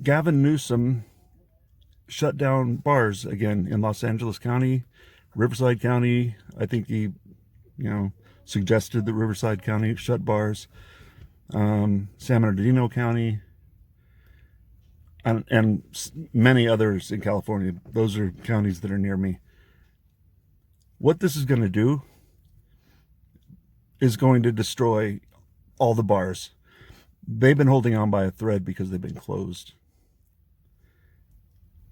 Gavin Newsome shut down bars again in Los Angeles County, Riverside County. I think he, suggested that Riverside County shut bars. San Bernardino County, and many others in California. Those are counties that are near me. What this is going to do is going to destroy all the bars. They've been holding on by a thread because they've been closed.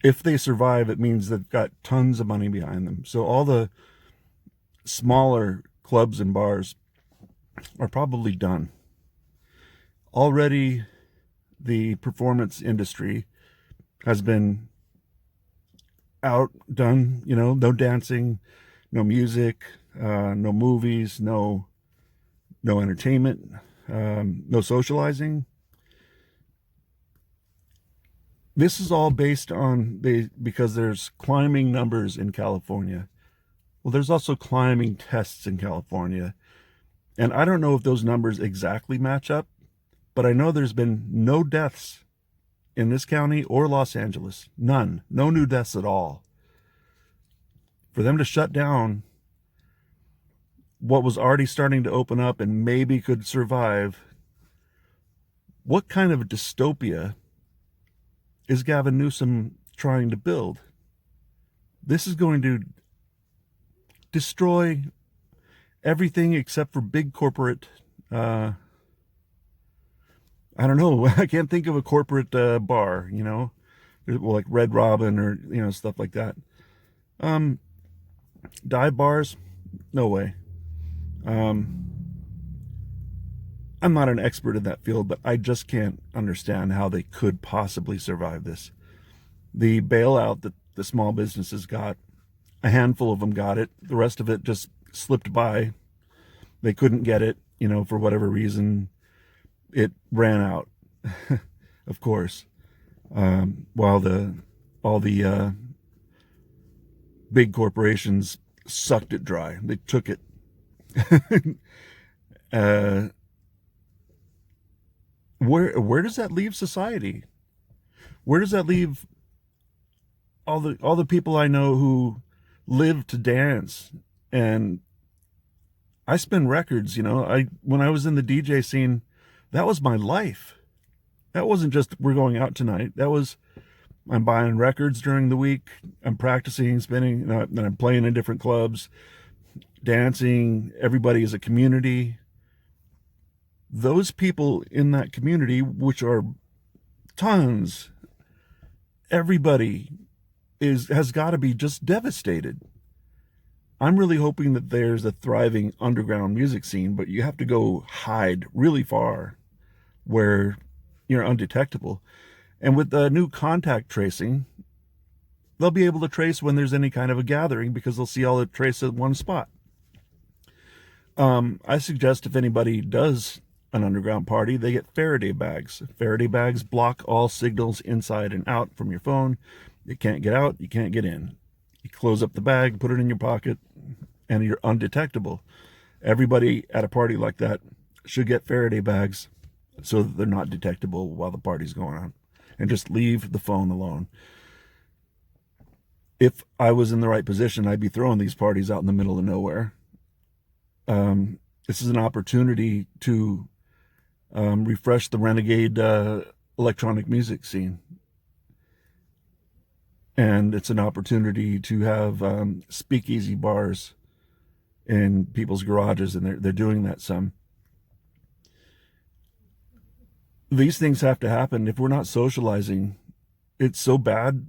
If they survive, it means they've got tons of money behind them. So all the smaller clubs and bars are probably done. Already, the performance industry has been outdone. No dancing, no music, no movies, no entertainment, no socializing. This is all based on because there's climbing numbers in California. Well, there's also climbing tests in California. And I don't know if those numbers exactly match up, but I know there's been no deaths in this county or Los Angeles. None. No new deaths at all. For them to shut down what was already starting to open up and maybe could survive, what kind of dystopia is Gavin Newsome trying to build? This is going to destroy everything except for big corporate, I don't know, I can't think of a corporate bar, like Red Robin or, stuff like that. Dive bars, no way. I'm not an expert in that field, but I just can't understand how they could possibly survive this. The bailout that the small businesses got, a handful of them got it. The rest of it just slipped by. They couldn't get it, for whatever reason. It ran out, of course, while all the big corporations sucked it dry. They took it. Where does that leave society? Where does that leave all the people I know who live to dance? And I spin records, when I was in the DJ scene, that was my life. That wasn't just we're going out tonight. That was I'm buying records during the week. I'm practicing spinning, and I'm playing in different clubs, dancing. Everybody is a community. Those people in that community, which are tons, everybody has got to be just devastated. I'm really hoping that there's a thriving underground music scene, but you have to go hide really far where you're undetectable. And with the new contact tracing, they'll be able to trace when there's any kind of a gathering because they'll see all the trace at one spot. I suggest if anybody does an underground party, they get Faraday bags. Faraday bags block all signals inside and out from your phone. You can't get out, you can't get in. You close up the bag, put it in your pocket, and you're undetectable. Everybody at a party like that should get Faraday bags so that they're not detectable while the party's going on. And just leave the phone alone. If I was in the right position, I'd be throwing these parties out in the middle of nowhere. This is an opportunity to refresh the Renegade electronic music scene. And it's an opportunity to have speakeasy bars in people's garages, and they're doing that some. These things have to happen. If we're not socializing, it's so bad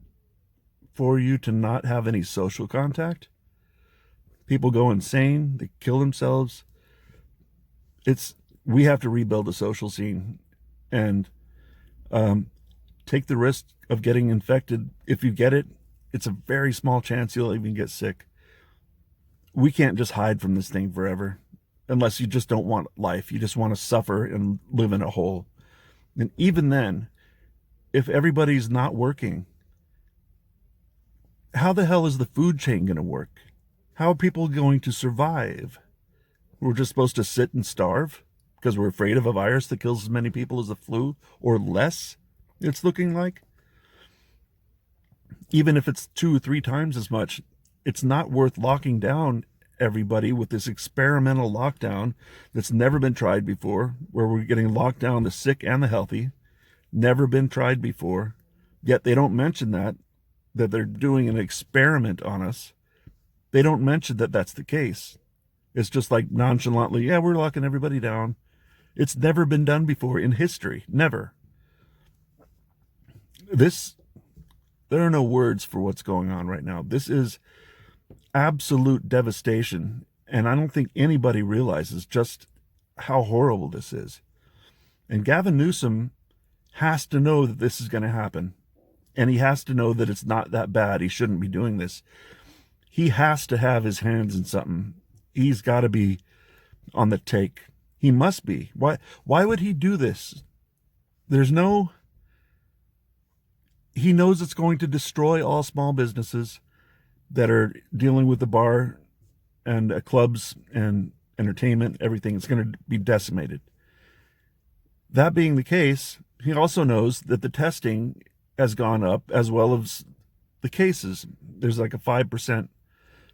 for you to not have any social contact. People go insane. They kill themselves. We have to rebuild a social scene and take the risk of getting infected. If you get it, it's a very small chance you'll even get sick. We can't just hide from this thing forever unless you just don't want life. You just want to suffer and live in a hole. And even then, if everybody's not working, how the hell is the food chain going to work? How are people going to survive? We're just supposed to sit and starve because we're afraid of a virus that kills as many people as the flu or less? it's looking like, even if it's 2 or 3 times as much, it's not worth locking down everybody with this experimental lockdown that's never been tried before, where we're getting locked down the sick and the healthy. Never been tried before. Yet they don't mention that they're doing an experiment on us. They don't mention that that's the case. It's just like nonchalantly, yeah, we're locking everybody down. It's never been done before in history. Never. There are no words for what's going on right now. This is absolute devastation. And I don't think anybody realizes just how horrible this is. And Gavin Newsome has to know that this is going to happen. And he has to know that it's not that bad. He shouldn't be doing this. He has to have his hands in something. He's got to be on the take. He must be. Why would he do this? He knows it's going to destroy all small businesses that are dealing with the bar and clubs and entertainment, everything. It's going to be decimated. That being the case, he also knows that the testing has gone up as well as the cases. There's like a 5%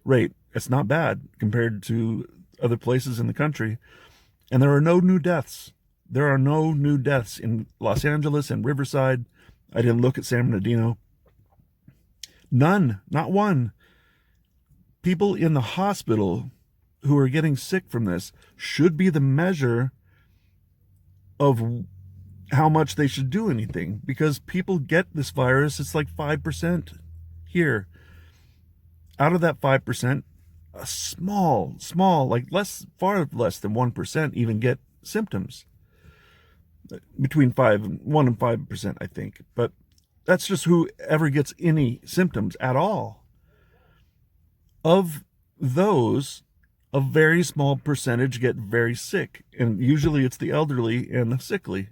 rate. It's not bad compared to other places in the country. And there are no new deaths. There are no new deaths in Los Angeles and Riverside. I didn't look at San Bernardino. None, not one. People in the hospital who are getting sick from this should be the measure of how much they should do anything, because people get this virus. It's like 5% here. Out of that 5%, a small, like far less than 1% even get symptoms. Between 1 and 5%, I think. But that's just whoever gets any symptoms at all. Of those, a very small percentage get very sick, and usually it's the elderly and the sickly.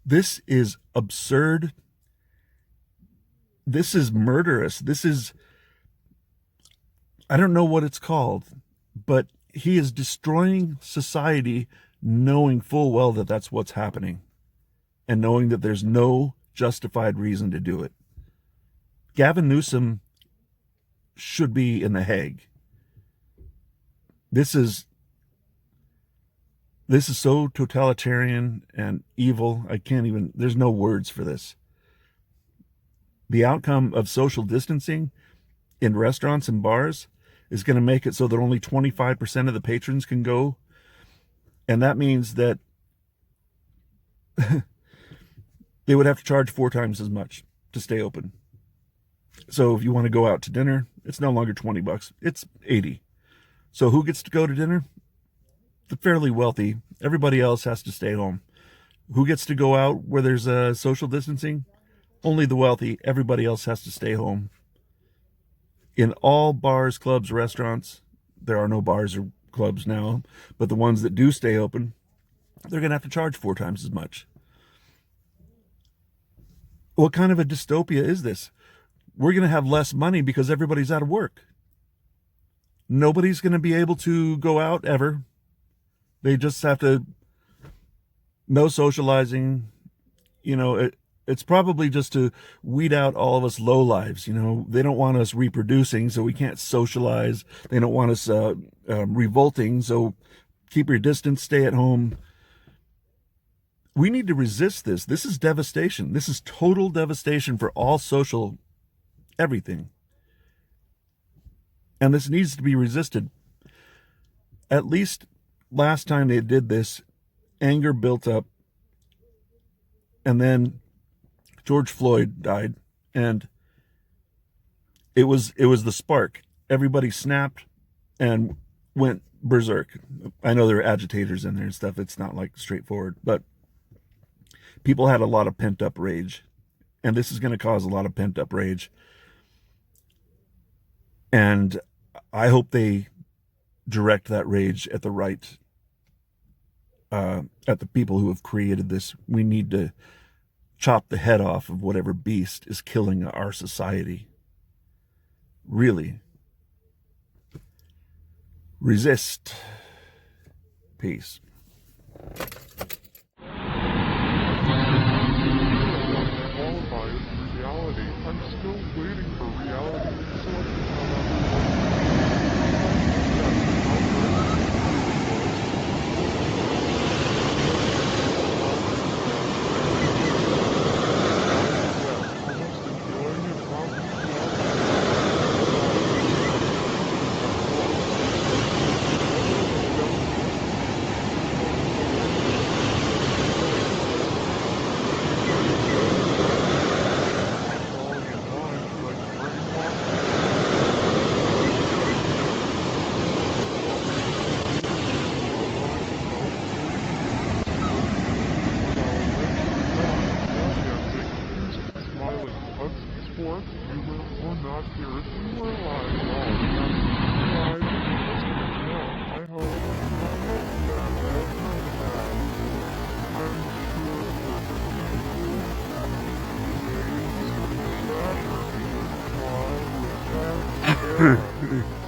This is absurd. This is murderous. I don't know what it's called, but he is destroying society, knowing full well that that's what's happening, and knowing that there's no justified reason to do it. Gavin Newsome should be in The Hague. This is so totalitarian and evil. There's no words for this. The outcome of social distancing in restaurants and bars is going to make it so that only 25% of the patrons can go. And that means that they would have to charge 4 times as much to stay open. So if you want to go out to dinner, it's no longer $20, it's $80. So who gets to go to dinner? The fairly wealthy. Everybody else has to stay home. Who gets to go out where there's social distancing? Only the wealthy. Everybody else has to stay home. In all bars, clubs, restaurants, there are no bars or clubs now, but the ones that do stay open, they're going to have to charge 4 times as much. What kind of a dystopia is this? We're going to have less money because everybody's out of work. Nobody's going to be able to go out ever. They just have to, no socializing. It's probably just to weed out all of us lowlives. They don't want us reproducing, so we can't socialize. They don't want us revolting, so keep your distance, stay at home. We need to resist this. This is devastation. This is total devastation for all social everything. And this needs to be resisted. At least last time they did this, anger built up, and then George Floyd died, and it was the spark. Everybody snapped and went berserk. I know there are agitators in there and stuff. It's not like straightforward, but people had a lot of pent up rage, and this is going to cause a lot of pent up rage. And I hope they direct that rage at the right, at the people who have created this. We need to chop the head off of whatever beast is killing our society. Really. Resist. Peace. or not here if you were alive at all. Alive, that's good to know. I hope I'm sure that why would that